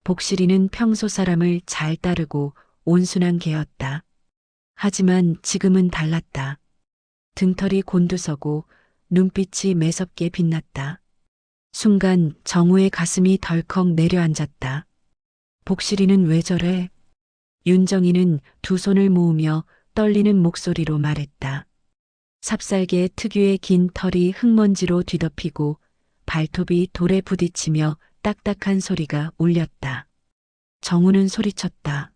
복실이는 평소 사람을 잘 따르고 온순한 개였다. 하지만 지금은 달랐다. 등털이 곤두서고 눈빛이 매섭게 빛났다. 순간 정우의 가슴이 덜컥 내려앉았다. 복실이는 왜 저래? 윤정이는 두 손을 모으며 떨리는 목소리로 말했다. 삽살개 특유의 긴 털이 흙먼지로 뒤덮이고 발톱이 돌에 부딪히며 딱딱한 소리가 울렸다. 정우는 소리쳤다.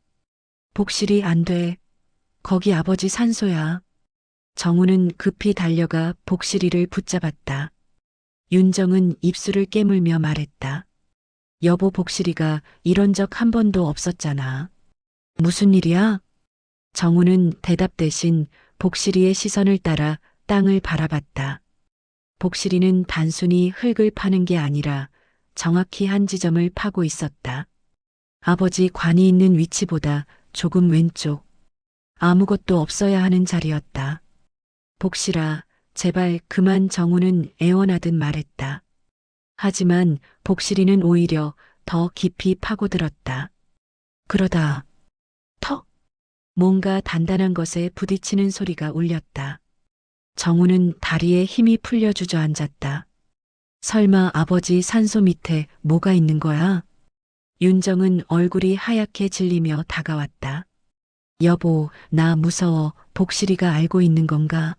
복실이 안 돼. 거기 아버지 산소야. 정우는 급히 달려가 복실이를 붙잡았다. 윤정은 입술을 깨물며 말했다. 여보, 복실이가 이런 적 한 번도 없었잖아. 무슨 일이야? 정우는 대답 대신 복실이의 시선을 따라 땅을 바라봤다. 복실이는 단순히 흙을 파는 게 아니라 정확히 한 지점을 파고 있었다. 아버지 관이 있는 위치보다 조금 왼쪽. 아무것도 없어야 하는 자리였다. 복실아, 제발 그만, 정우는 애원하듯 말했다. 하지만 복실이는 오히려 더 깊이 파고들었다. 그러다 턱! 뭔가 단단한 것에 부딪히는 소리가 울렸다. 정우는 다리에 힘이 풀려 주저앉았다. 설마 아버지 산소 밑에 뭐가 있는 거야? 윤정은 얼굴이 하얗게 질리며 다가왔다. 여보, 나 무서워. 복실이가 알고 있는 건가?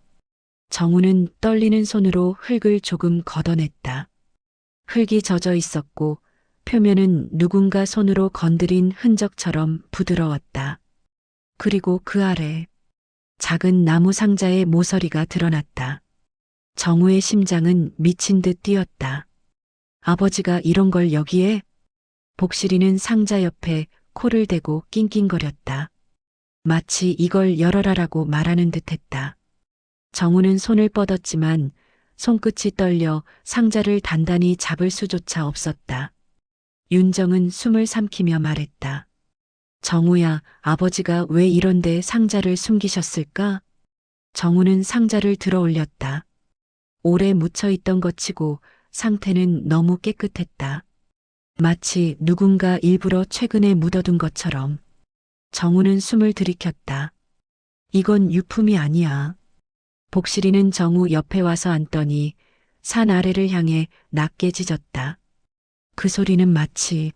정우는 떨리는 손으로 흙을 조금 걷어냈다. 흙이 젖어 있었고 표면은 누군가 손으로 건드린 흔적처럼 부드러웠다. 그리고 그 아래 작은 나무 상자의 모서리가 드러났다. 정우의 심장은 미친 듯 뛰었다. 아버지가 이런 걸 여기에? 복실이는 상자 옆에 코를 대고 낑낑거렸다. 마치 이걸 열어라라고 말하는 듯했다. 정우는 손을 뻗었지만 손끝이 떨려 상자를 단단히 잡을 수조차 없었다. 윤정은 숨을 삼키며 말했다. 정우야, 아버지가 왜 이런데 상자를 숨기셨을까? 정우는 상자를 들어 올렸다. 오래 묻혀있던 것 치고 상태는 너무 깨끗했다. 마치 누군가 일부러 최근에 묻어둔 것처럼. 정우는 숨을 들이켰다. 이건 유품이 아니야. 복실이는 정우 옆에 와서 앉더니 산 아래를 향해 낮게 짖었다. 그 소리는 마치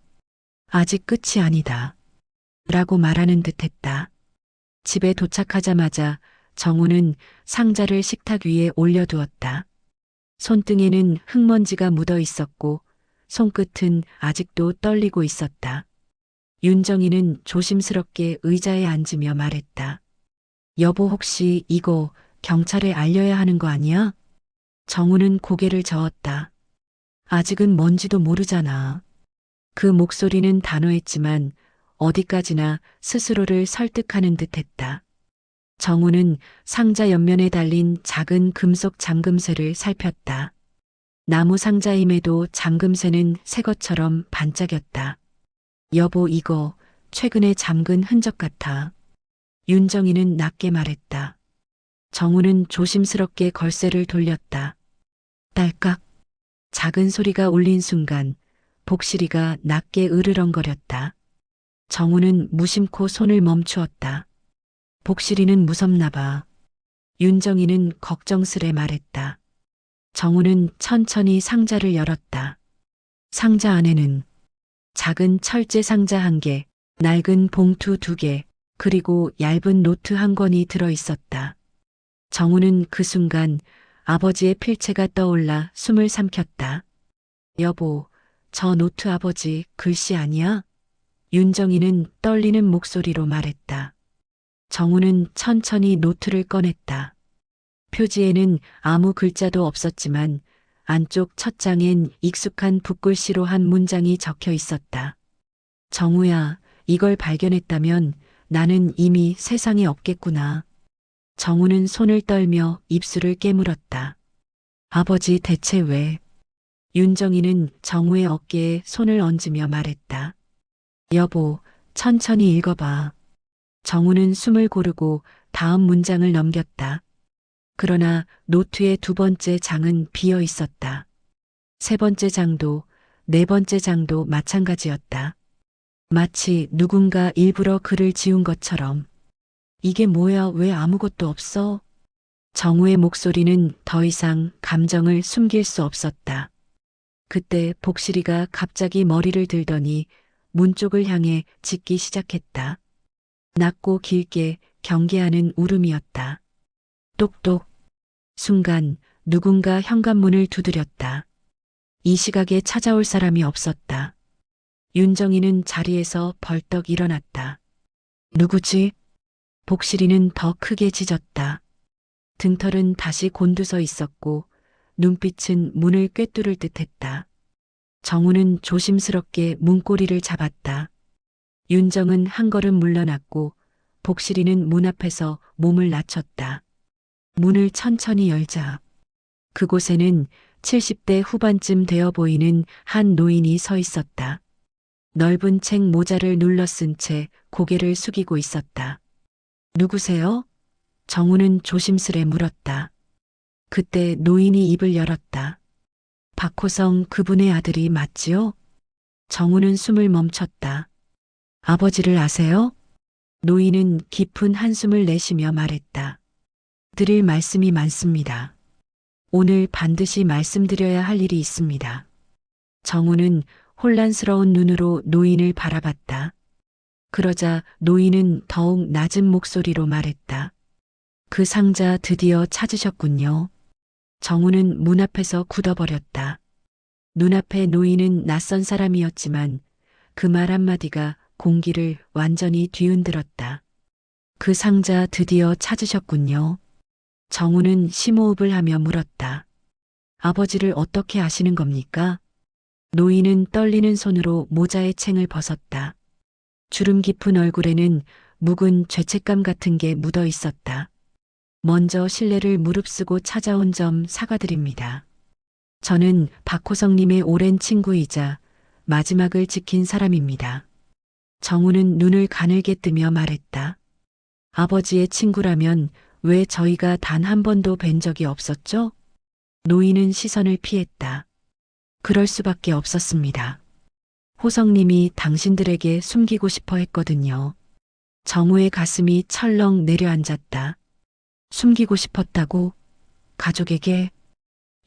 아직 끝이 아니다 라고 말하는 듯했다. 집에 도착하자마자 정우는 상자를 식탁 위에 올려두었다. 손등에는 흙먼지가 묻어 있었고 손끝은 아직도 떨리고 있었다. 윤정이는 조심스럽게 의자에 앉으며 말했다. 여보, 혹시 이거 경찰에 알려야 하는 거 아니야? 정우는 고개를 저었다. 아직은 뭔지도 모르잖아. 그 목소리는 단호했지만 어디까지나 스스로를 설득하는 듯했다. 정우는 상자 옆면에 달린 작은 금속 잠금쇠를 살폈다. 나무 상자임에도 잠금쇠는 새 것처럼 반짝였다. 여보, 이거 최근에 잠근 흔적 같아. 윤정이는 낮게 말했다. 정우는 조심스럽게 걸쇠를 돌렸다. 딸깍. 작은 소리가 울린 순간 복실이가 낮게 으르렁거렸다. 정우는 무심코 손을 멈추었다. 복실이는 무섭나 봐. 윤정이는 걱정스레 말했다. 정우는 천천히 상자를 열었다. 상자 안에는 작은 철제 상자 1개, 낡은 봉투 2개, 그리고 얇은 노트 1권이 들어 있었다. 정우는 그 순간 아버지의 필체가 떠올라 숨을 삼켰다. 여보, 저 노트 아버지 글씨 아니야? 윤정이는 떨리는 목소리로 말했다. 정우는 천천히 노트를 꺼냈다. 표지에는 아무 글자도 없었지만 안쪽 첫 장엔 익숙한 붓글씨로 한 문장이 적혀 있었다. 정우야, 이걸 발견했다면 나는 이미 세상에 없겠구나. 정우는 손을 떨며 입술을 깨물었다. 아버지, 대체 왜? 윤정이는 정우의 어깨에 손을 얹으며 말했다. 여보, 천천히 읽어봐. 정우는 숨을 고르고 다음 문장을 넘겼다. 그러나 노트의 2번째 장은 비어 있었다. 3번째 장도 4번째 장도 마찬가지였다. 마치 누군가 일부러 글을 지운 것처럼. 이게 뭐야, 왜 아무것도 없어? 정우의 목소리는 더 이상 감정을 숨길 수 없었다. 그때 복실이가 갑자기 머리를 들더니 문 쪽을 향해 짖기 시작했다. 낮고 길게 경계하는 울음이었다. 똑똑. 순간 누군가 현관문을 두드렸다. 이 시각에 찾아올 사람이 없었다. 윤정이는 자리에서 벌떡 일어났다. 누구지? 복실이는 더 크게 짖었다. 등털은 다시 곤두서 있었고 눈빛은 문을 꿰뚫을 듯했다. 정우는 조심스럽게 문고리를 잡았다. 윤정은 한 걸음 물러났고 복실이는 문 앞에서 몸을 낮췄다. 문을 천천히 열자. 그곳에는 70대 후반쯤 되어 보이는 한 노인이 서 있었다. 넓은 책 모자를 눌러 쓴 채 고개를 숙이고 있었다. 누구세요? 정우는 조심스레 물었다. 그때 노인이 입을 열었다. 박호성 그분의 아들이 맞지요? 정우는 숨을 멈췄다. 아버지를 아세요? 노인은 깊은 한숨을 내쉬며 말했다. 드릴 말씀이 많습니다. 오늘 반드시 말씀드려야 할 일이 있습니다. 정우는 혼란스러운 눈으로 노인을 바라봤다. 그러자 노인은 더욱 낮은 목소리로 말했다. 그 상자 드디어 찾으셨군요. 정우는 문 앞에서 굳어버렸다. 눈앞의 노인은 낯선 사람이었지만 그 말 한마디가 공기를 완전히 뒤흔들었다. 그 상자 드디어 찾으셨군요. 정우는 심호흡을 하며 물었다. 아버지를 어떻게 아시는 겁니까? 노인은 떨리는 손으로 모자의 챙을 벗었다. 주름 깊은 얼굴에는 묵은 죄책감 같은 게 묻어 있었다. 먼저 실례를 무릅쓰고 찾아온 점 사과드립니다. 저는 박호성님의 오랜 친구이자 마지막을 지킨 사람입니다. 정우는 눈을 가늘게 뜨며 말했다. 아버지의 친구라면 왜 저희가 단 한 번도 뵌 적이 없었죠? 노인은 시선을 피했다. 그럴 수밖에 없었습니다. 호성님이 당신들에게 숨기고 싶어 했거든요. 정우의 가슴이 철렁 내려앉았다. 숨기고 싶었다고? 가족에게?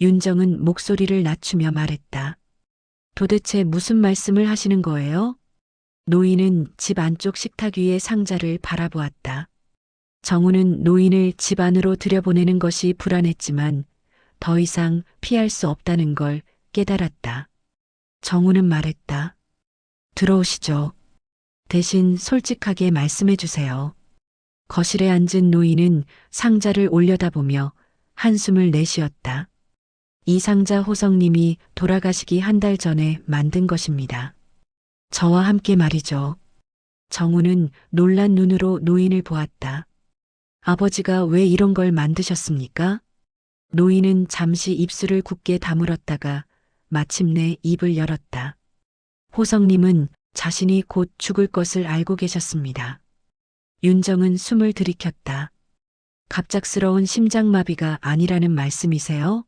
윤정은 목소리를 낮추며 말했다. 도대체 무슨 말씀을 하시는 거예요? 노인은 집 안쪽 식탁 위의 상자를 바라보았다. 정우는 노인을 집 안으로 들여보내는 것이 불안했지만 더 이상 피할 수 없다는 걸 깨달았다. 정우는 말했다. 들어오시죠. 대신 솔직하게 말씀해 주세요. 거실에 앉은 노인은 상자를 올려다보며 한숨을 내쉬었다. 이 상자 호성님이 돌아가시기 한 달 전에 만든 것입니다. 저와 함께 말이죠. 정우는 놀란 눈으로 노인을 보았다. 아버지가 왜 이런 걸 만드셨습니까? 노인은 잠시 입술을 굳게 다물었다가 마침내 입을 열었다. 호성님은 자신이 곧 죽을 것을 알고 계셨습니다. 윤정은 숨을 들이켰다. 갑작스러운 심장마비가 아니라는 말씀이세요?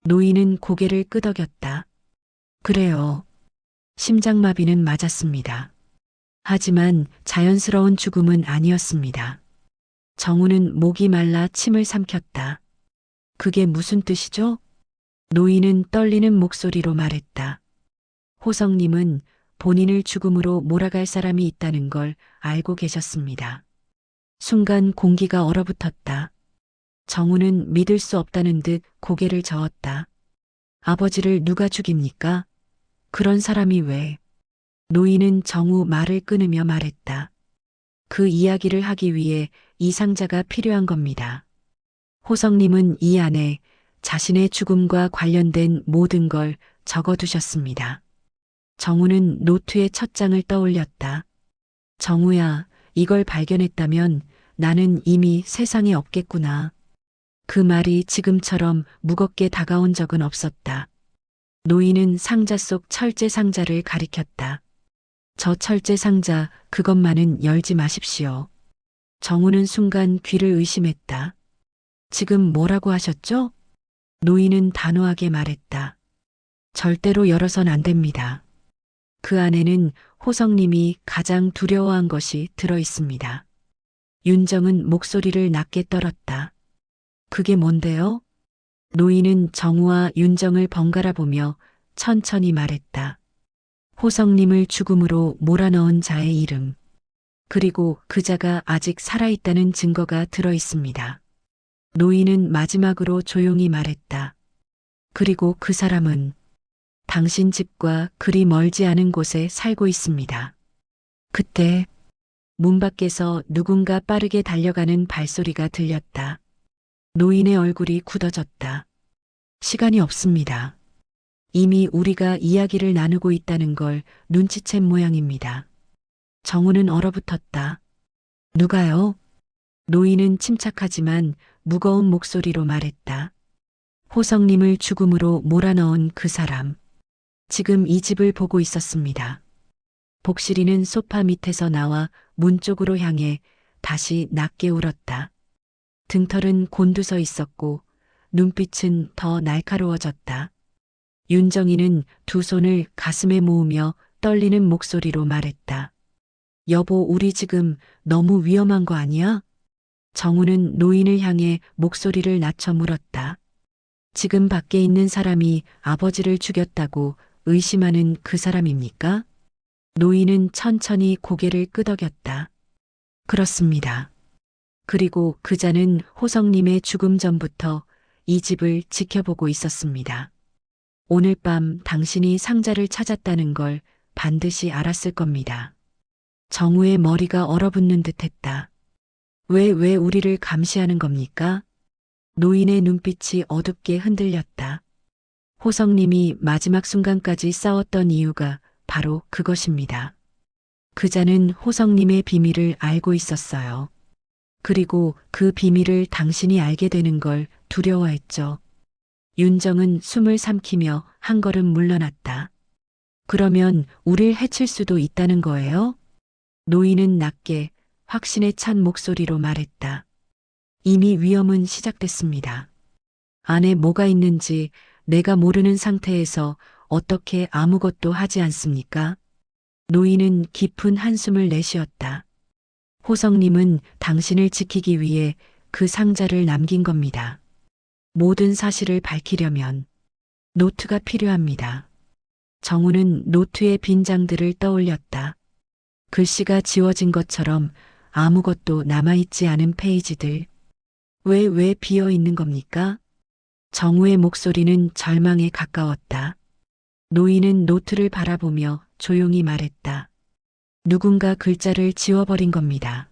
노인은 고개를 끄덕였다. 그래요. 심장마비는 맞았습니다. 하지만 자연스러운 죽음은 아니었습니다. 정우는 목이 말라 침을 삼켰다. 그게 무슨 뜻이죠? 노인은 떨리는 목소리로 말했다. 호성님은 본인을 죽음으로 몰아갈 사람이 있다는 걸 알고 계셨습니다. 순간 공기가 얼어붙었다. 정우는 믿을 수 없다는 듯 고개를 저었다. 아버지를 누가 죽입니까? 그런 사람이 왜? 노인은 정우 말을 끊으며 말했다. 그 이야기를 하기 위해 이 상자가 필요한 겁니다. 호성님은 이 안에 자신의 죽음과 관련된 모든 걸 적어두셨습니다. 정우는 노트의 첫 장을 떠올렸다. 정우야, 이걸 발견했다면 나는 이미 세상에 없겠구나. 그 말이 지금처럼 무겁게 다가온 적은 없었다. 노인은 상자 속 철제 상자를 가리켰다. 저 철제 상자 그것만은 열지 마십시오. 정우는 순간 귀를 의심했다. 지금 뭐라고 하셨죠? 노인은 단호하게 말했다. 절대로 열어선 안 됩니다. 그 안에는 호성님이 가장 두려워한 것이 들어 있습니다. 윤정은 목소리를 낮게 떨었다. 그게 뭔데요? 노인은 정우와 윤정을 번갈아 보며 천천히 말했다. 호성님을 죽음으로 몰아넣은 자의 이름. 그리고 그 자가 아직 살아있다는 증거가 들어 있습니다. 노인은 마지막으로 조용히 말했다. 그리고 그 사람은 당신 집과 그리 멀지 않은 곳에 살고 있습니다. 그때 문 밖에서 누군가 빠르게 달려가는 발소리가 들렸다. 노인의 얼굴이 굳어졌다. 시간이 없습니다. 이미 우리가 이야기를 나누고 있다는 걸 눈치챈 모양입니다. 정우는 얼어붙었다. 누가요? 노인은 침착하지만 무거운 목소리로 말했다. 호성님을 죽음으로 몰아넣은 그 사람. 지금 이 집을 보고 있었습니다. 복실이는 소파 밑에서 나와 문 쪽으로 향해 다시 낮게 울었다. 등털은 곤두서 있었고 눈빛은 더 날카로워졌다. 윤정이는 두 손을 가슴에 모으며 떨리는 목소리로 말했다. 여보, 우리 지금 너무 위험한 거 아니야? 정우는 노인을 향해 목소리를 낮춰 물었다. 지금 밖에 있는 사람이 아버지를 죽였다고 의심하는 그 사람입니까? 노인은 천천히 고개를 끄덕였다. 그렇습니다. 그리고 그자는 호성님의 죽음 전부터 이 집을 지켜보고 있었습니다. 오늘 밤 당신이 상자를 찾았다는 걸 반드시 알았을 겁니다. 정우의 머리가 얼어붙는 듯 했다. 왜 우리를 감시하는 겁니까? 노인의 눈빛이 어둡게 흔들렸다. 호성님이 마지막 순간까지 싸웠던 이유가 바로 그것입니다. 그자는 호성님의 비밀을 알고 있었어요. 그리고 그 비밀을 당신이 알게 되는 걸 두려워했죠. 윤정은 숨을 삼키며 한 걸음 물러났다. 그러면 우릴 해칠 수도 있다는 거예요? 노인은 낮게 확신에 찬 목소리로 말했다. 이미 위험은 시작됐습니다. 안에 뭐가 있는지 내가 모르는 상태에서 어떻게 아무것도 하지 않습니까? 노인은 깊은 한숨을 내쉬었다. 호성님은 당신을 지키기 위해 그 상자를 남긴 겁니다. 모든 사실을 밝히려면 노트가 필요합니다. 정우는 노트의 빈 장들을 떠올렸다. 글씨가 지워진 것처럼 아무것도 남아있지 않은 페이지들. 왜 비어 있는 겁니까? 정우의 목소리는 절망에 가까웠다. 노인은 노트를 바라보며 조용히 말했다. 누군가 글자를 지워버린 겁니다.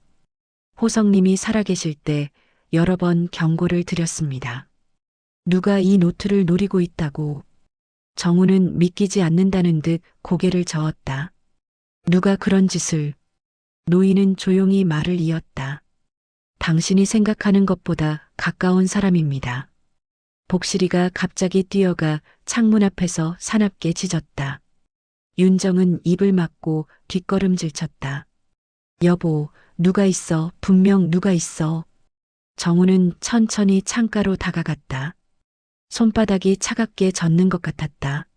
호성님이 살아계실 때 여러 번 경고를 드렸습니다. 누가 이 노트를 노리고 있다고. 정우는 믿기지 않는다는 듯 고개를 저었다. 누가 그런 짓을. 노인은 조용히 말을 이었다. 당신이 생각하는 것보다 가까운 사람입니다. 복실이가 갑자기 뛰어가 창문 앞에서 사납게 짖었다. 윤정은 입을 막고 뒷걸음질 쳤다. 여보, 누가 있어, 분명 누가 있어. 정우는 천천히 창가로 다가갔다. 손바닥이 차갑게 젖는 것 같았다.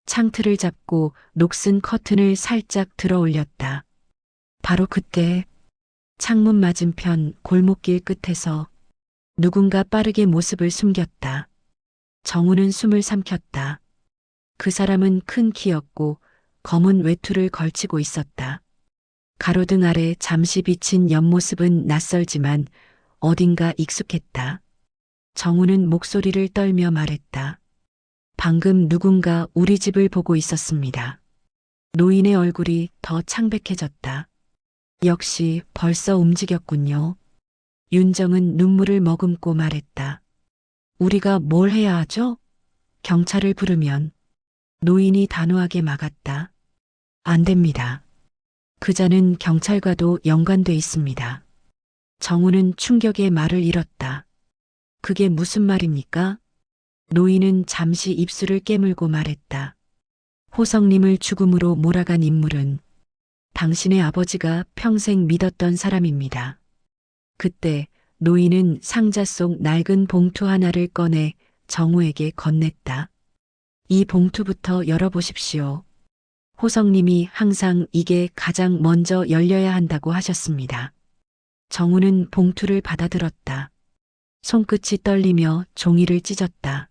창틀을 잡고 녹슨 커튼을 살짝 들어 올렸다. 바로 그때 창문 맞은편 골목길 끝에서 누군가 빠르게 모습을 숨겼다. 정우는 숨을 삼켰다. 그 사람은 큰 키였고 검은 외투를 걸치고 있었다. 가로등 아래 잠시 비친 옆모습은 낯설지만 어딘가 익숙했다. 정우는 목소리를 떨며 말했다. 방금 누군가 우리 집을 보고 있었습니다. 노인의 얼굴이 더 창백해졌다. 역시 벌써 움직였군요. 윤정은 눈물을 머금고 말했다. 우리가 뭘 해야 하죠? 경찰을 부르면. 노인이 단호하게 막았다. 안 됩니다. 그자는 경찰과도 연관돼 있습니다. 정우는 충격에 말을 잃었다. 그게 무슨 말입니까? 노인은 잠시 입술을 깨물고 말했다. 호성님을 죽음으로 몰아간 인물은 당신의 아버지가 평생 믿었던 사람입니다. 그때 노인은 상자 속 낡은 봉투 하나를 꺼내 정우에게 건넸다. 이 봉투부터 열어보십시오. 호성님이 항상 이게 가장 먼저 열려야 한다고 하셨습니다. 정우는 봉투를 받아들었다. 손끝이 떨리며 종이를 찢었다.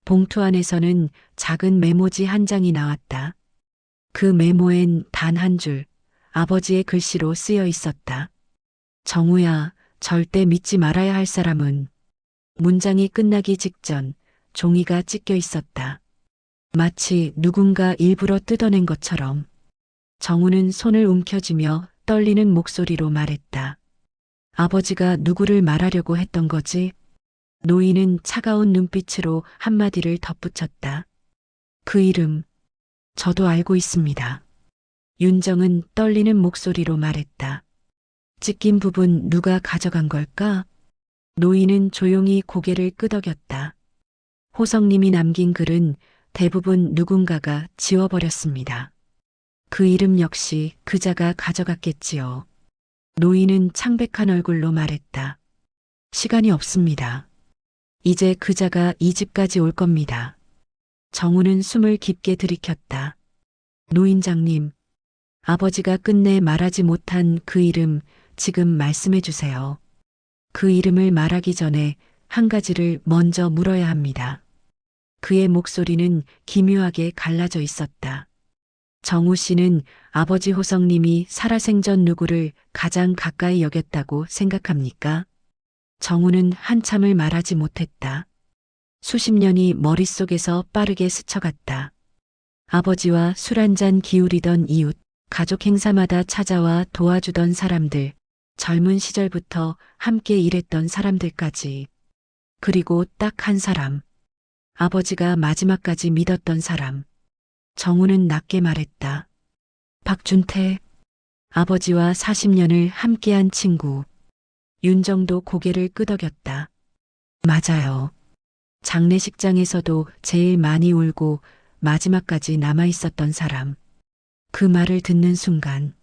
봉투 안에서는 작은 메모지 한 장이 나왔다. 그 메모엔 단 한 줄, 아버지의 글씨로 쓰여 있었다. 정우야, 절대 믿지 말아야 할 사람은. 문장이 끝나기 직전 종이가 찢겨 있었다. 마치 누군가 일부러 뜯어낸 것처럼. 정우는 손을 움켜쥐며 떨리는 목소리로 말했다. 아버지가 누구를 말하려고 했던 거지? 노인은 차가운 눈빛으로 한마디를 덧붙였다. 그 이름, 저도 알고 있습니다. 윤정은 떨리는 목소리로 말했다. 찢긴 부분 누가 가져간 걸까? 노인은 조용히 고개를 끄덕였다. 호성님이 남긴 글은 대부분 누군가가 지워버렸습니다. 그 이름 역시 그자가 가져갔겠지요. 노인은 창백한 얼굴로 말했다. 시간이 없습니다. 이제 그자가 이 집까지 올 겁니다. 정우는 숨을 깊게 들이켰다. 노인장님, 아버지가 끝내 말하지 못한 그 이름 지금 말씀해 주세요. 그 이름을 말하기 전에 한 가지를 먼저 물어야 합니다. 그의 목소리는 기묘하게 갈라져 있었다. 정우 씨는 아버지 호성님이 살아생전 누구를 가장 가까이 여겼다고 생각합니까? 정우는 한참을 말하지 못했다. 수십 년이 머릿속에서 빠르게 스쳐갔다. 아버지와 술 한잔 기울이던 이웃, 가족 행사마다 찾아와 도와주던 사람들, 젊은 시절부터 함께 일했던 사람들까지. 그리고 딱 한 사람. 아버지가 마지막까지 믿었던 사람. 정우는 낮게 말했다. 박준태. 아버지와 40년을 함께한 친구. 윤정도 고개를 끄덕였다. 맞아요. 장례식장에서도 제일 많이 울고 마지막까지 남아있었던 사람. 그 말을 듣는 순간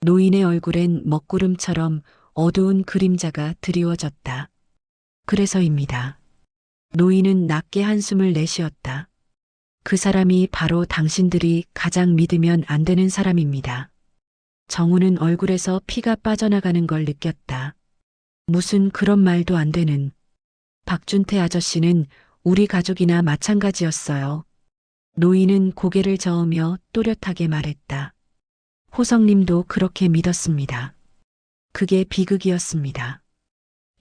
노인의 얼굴엔 먹구름처럼 어두운 그림자가 드리워졌다. 그래서입니다. 노인은 낮게 한숨을 내쉬었다. 그 사람이 바로 당신들이 가장 믿으면 안 되는 사람입니다. 정우는 얼굴에서 피가 빠져나가는 걸 느꼈다. 무슨 그런 말도 안 되는. 박준태 아저씨는 우리 가족이나 마찬가지였어요. 노인은 고개를 저으며 또렷하게 말했다. 호성님도 그렇게 믿었습니다. 그게 비극이었습니다.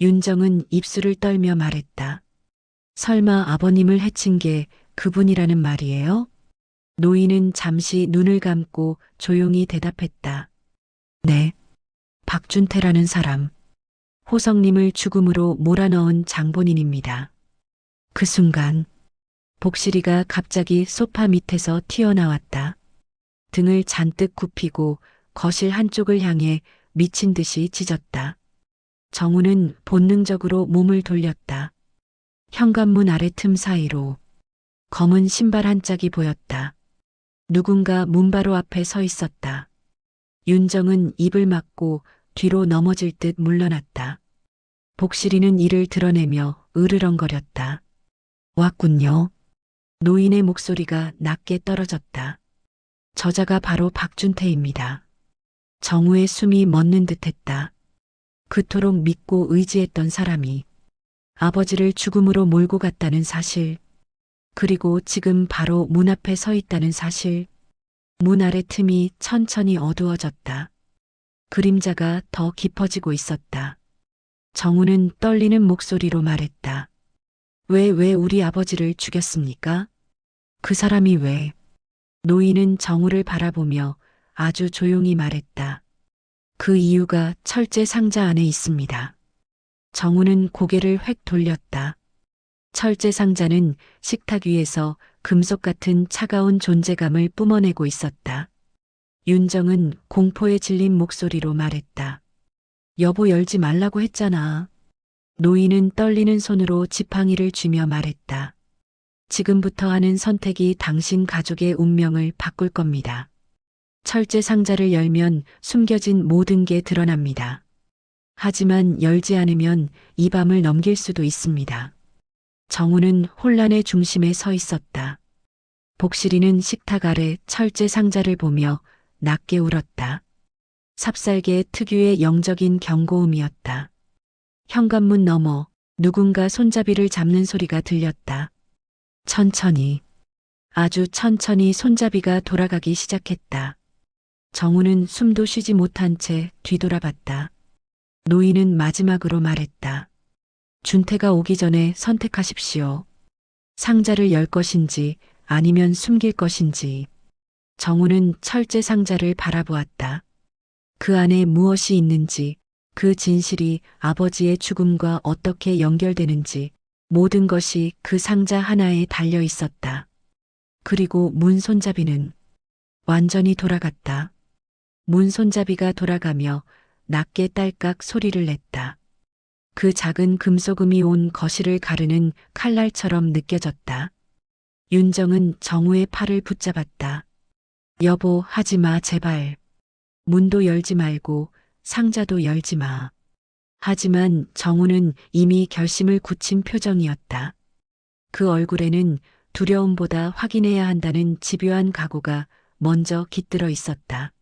윤정은 입술을 떨며 말했다. 설마 아버님을 해친 게 그분이라는 말이에요? 노인은 잠시 눈을 감고 조용히 대답했다. 네, 박준태라는 사람. 호성님을 죽음으로 몰아넣은 장본인입니다. 그 순간 복실이가 갑자기 소파 밑에서 튀어나왔다. 등을 잔뜩 굽히고 거실 한쪽을 향해 미친 듯이 짖었다. 정우는 본능적으로 몸을 돌렸다. 현관문 아래 틈 사이로 검은 신발 한 짝이 보였다. 누군가 문바로 앞에 서 있었다. 윤정은 입을 막고 뒤로 넘어질 듯 물러났다. 복실이는 이를 드러내며 으르렁거렸다. 왔군요. 노인의 목소리가 낮게 떨어졌다. 저자가 바로 박준태입니다. 정우의 숨이 멎는 듯했다. 그토록 믿고 의지했던 사람이 아버지를 죽음으로 몰고 갔다는 사실, 그리고 지금 바로 문 앞에 서 있다는 사실. 문 아래 틈이 천천히 어두워졌다. 그림자가 더 깊어지고 있었다. 정우는 떨리는 목소리로 말했다. 왜 우리 아버지를 죽였습니까? 그 사람이 왜? 노인은 정우를 바라보며 아주 조용히 말했다. 그 이유가 철제 상자 안에 있습니다. 정우는 고개를 획 돌렸다. 철제 상자는 식탁 위에서 금속 같은 차가운 존재감을 뿜어내고 있었다. 윤정은 공포에 질린 목소리로 말했다. 여보 열지 말라고 했잖아. 노인은 떨리는 손으로 지팡이를 쥐며 말했다. 지금부터 하는 선택이 당신 가족의 운명을 바꿀 겁니다. 철제 상자를 열면 숨겨진 모든 게 드러납니다. 하지만 열지 않으면 이 밤을 넘길 수도 있습니다. 정우는 혼란의 중심에 서 있었다. 복실이는 식탁 아래 철제 상자를 보며 낮게 울었다. 삽살개 특유의 영적인 경고음이었다. 현관문 너머 누군가 손잡이를 잡는 소리가 들렸다. 천천히, 아주 천천히 손잡이가 돌아가기 시작했다. 정우는 숨도 쉬지 못한 채 뒤돌아봤다. 노인은 마지막으로 말했다. 준태가 오기 전에 선택하십시오. 상자를 열 것인지 아니면 숨길 것인지. 정우는 철제 상자를 바라보았다. 그 안에 무엇이 있는지, 그 진실이 아버지의 죽음과 어떻게 연결되는지 모든 것이 그 상자 하나에 달려 있었다. 그리고 문 손잡이는 완전히 돌아갔다. 문 손잡이가 돌아가며 낮게 딸깍 소리를 냈다. 그 작은 금속음이 온 거실을 가르는 칼날처럼 느껴졌다. 윤정은 정우의 팔을 붙잡았다. 여보, 하지 마, 제발. 문도 열지 말고 상자도 열지 마. 하지만 정우는 이미 결심을 굳힌 표정이었다. 그 얼굴에는 두려움보다 확인해야 한다는 집요한 각오가 먼저 깃들어 있었다.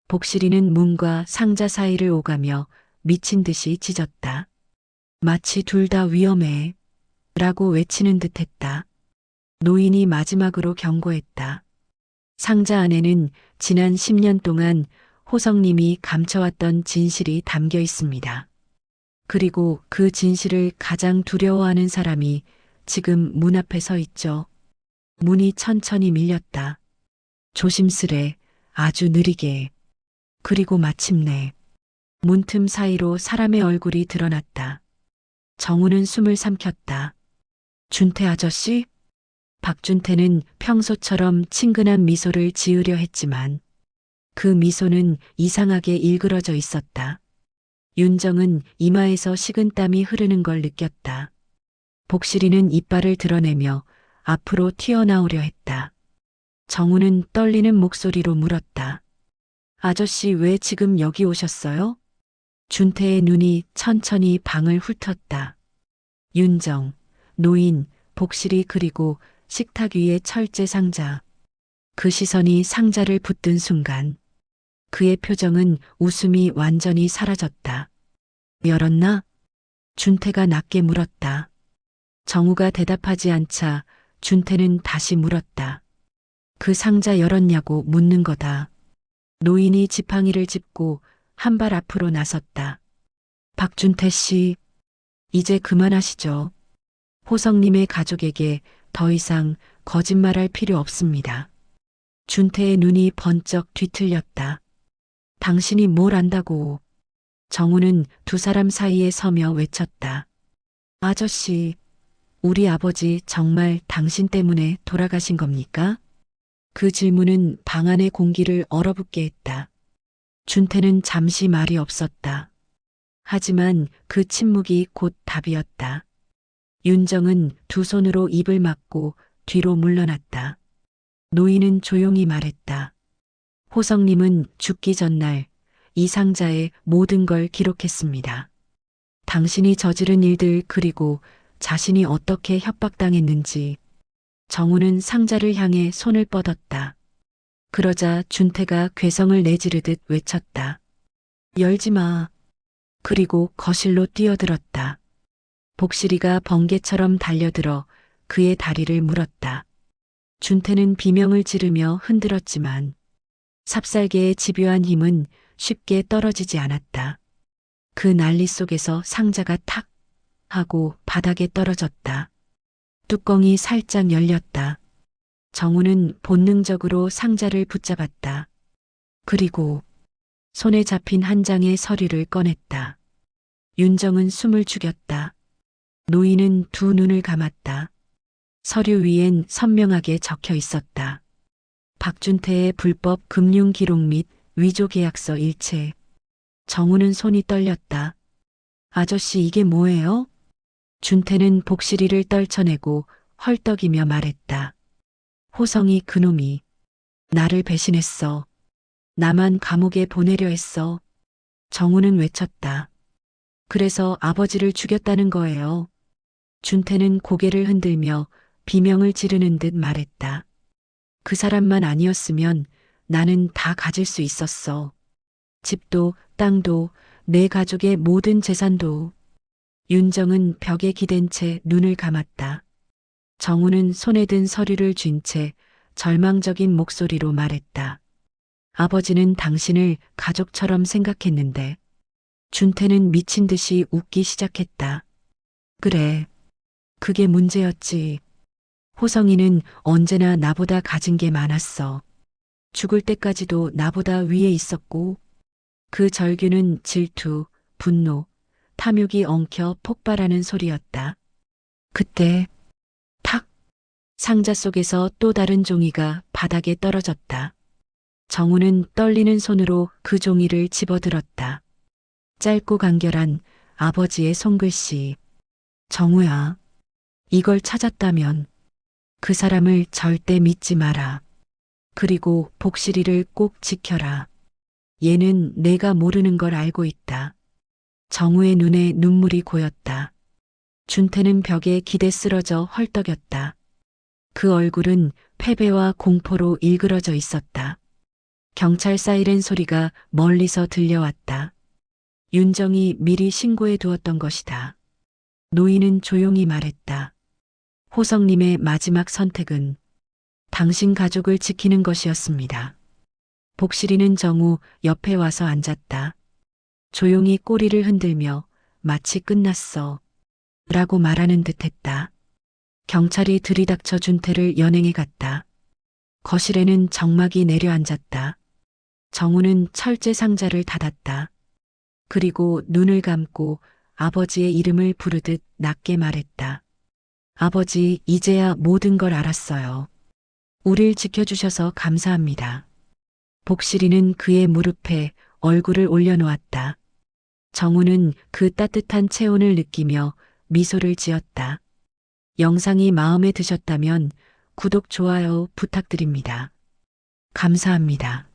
복실이는 문과 상자 사이를 오가며 미친 듯이 짖었다. 마치 둘 다 위험해. 라고 외치는 듯 했다. 노인이 마지막으로 경고했다. 상자 안에는 지난 10년 동안 호성님이 감춰왔던 진실이 담겨 있습니다. 그리고 그 진실을 가장 두려워하는 사람이 지금 문 앞에 서 있죠. 문이 천천히 밀렸다. 조심스레, 아주 느리게. 그리고 마침내 문틈 사이로 사람의 얼굴이 드러났다. 정우는 숨을 삼켰다. 준태 아저씨? 박준태는 평소처럼 친근한 미소를 지으려 했지만 그 미소는 이상하게 일그러져 있었다. 윤정은 이마에서 식은땀이 흐르는 걸 느꼈다. 복실이는 이빨을 드러내며 앞으로 튀어나오려 했다. 정우는 떨리는 목소리로 물었다. 아저씨, 왜 지금 여기 오셨어요? 준태의 눈이 천천히 방을 훑었다. 윤정, 노인, 복실이 그리고 식탁 위의 철제 상자. 그 시선이 상자를 붙든 순간 그의 표정은 웃음이 완전히 사라졌다. 열었나? 준태가 낮게 물었다. 정우가 대답하지 않자 준태는 다시 물었다. 그 상자 열었냐고 묻는 거다. 노인이 지팡이를 짚고 한 발 앞으로 나섰다. 박준태 씨, 이제 그만하시죠. 호성님의 가족에게 더 이상 거짓말할 필요 없습니다. 준태의 눈이 번쩍 뒤틀렸다. 당신이 뭘 안다고. 정우는 두 사람 사이에 서며 외쳤다. 아저씨, 우리 아버지 정말 당신 때문에 돌아가신 겁니까? 그 질문은 방 안의 공기를 얼어붙게 했다. 준태는 잠시 말이 없었다. 하지만 그 침묵이 곧 답이었다. 윤정은 두 손으로 입을 막고 뒤로 물러났다. 노인은 조용히 말했다. 호성님은 죽기 전날 이 상자에 모든 걸 기록했습니다. 당신이 저지른 일들 그리고 자신이 어떻게 협박당했는지. 정우는 상자를 향해 손을 뻗었다. 그러자 준태가 괴성을 내지르듯 외쳤다. 열지 마. 그리고 거실로 뛰어들었다. 복실이가 번개처럼 달려들어 그의 다리를 물었다. 준태는 비명을 지르며 흔들었지만 삽살개의 집요한 힘은 쉽게 떨어지지 않았다. 그 난리 속에서 상자가 탁 하고 바닥에 떨어졌다. 뚜껑이 살짝 열렸다. 정우는 본능적으로 상자를 붙잡았다. 그리고 손에 잡힌 한 장의 서류를 꺼냈다. 윤정은 숨을 죽였다. 노인은 두 눈을 감았다. 서류 위엔 선명하게 적혀 있었다. 박준태의 불법 금융 기록 및 위조 계약서 일체. 정우는 손이 떨렸다. 아저씨, 이게 뭐예요? 준태는 복실이를 떨쳐내고 헐떡이며 말했다. 호성이 그놈이 나를 배신했어. 나만 감옥에 보내려 했어. 정우는 외쳤다. 그래서 아버지를 죽였다는 거예요. 준태는 고개를 흔들며 비명을 지르는 듯 말했다. 그 사람만 아니었으면 나는 다 가질 수 있었어. 집도, 땅도, 내 가족의 모든 재산도. 윤정은 벽에 기댄 채 눈을 감았다. 정우는 손에 든 서류를 쥔 채 절망적인 목소리로 말했다. 아버지는 당신을 가족처럼 생각했는데. 준태는 미친 듯이 웃기 시작했다. 그래. 그게 문제였지. 호성이는 언제나 나보다 가진 게 많았어. 죽을 때까지도 나보다 위에 있었고, 그 절규는 질투, 분노, 탐욕이 엉켜 폭발하는 소리였다. 그때, 탁! 상자 속에서 또 다른 종이가 바닥에 떨어졌다. 정우는 떨리는 손으로 그 종이를 집어들었다. 짧고 간결한 아버지의 손글씨. 정우야, 이걸 찾았다면 그 사람을 절대 믿지 마라. 그리고 복실이를 꼭 지켜라. 얘는 내가 모르는 걸 알고 있다. 정우의 눈에 눈물이 고였다. 준태는 벽에 기대 쓰러져 헐떡였다. 그 얼굴은 패배와 공포로 일그러져 있었다. 경찰 사이렌 소리가 멀리서 들려왔다. 윤정이 미리 신고해 두었던 것이다. 노인은 조용히 말했다. 호성님의 마지막 선택은 당신 가족을 지키는 것이었습니다. 복실이는 정우 옆에 와서 앉았다. 조용히 꼬리를 흔들며 마치 끝났어. 라고 말하는 듯 했다. 경찰이 들이닥쳐 준태를 연행해 갔다. 거실에는 정막이 내려앉았다. 정우는 철제 상자를 닫았다. 그리고 눈을 감고 아버지의 이름을 부르듯 낮게 말했다. 아버지, 이제야 모든 걸 알았어요. 우릴 지켜주셔서 감사합니다. 복실이는 그의 무릎에 얼굴을 올려놓았다. 정우는 그 따뜻한 체온을 느끼며 미소를 지었다. 영상이 마음에 드셨다면 구독, 좋아요 부탁드립니다. 감사합니다.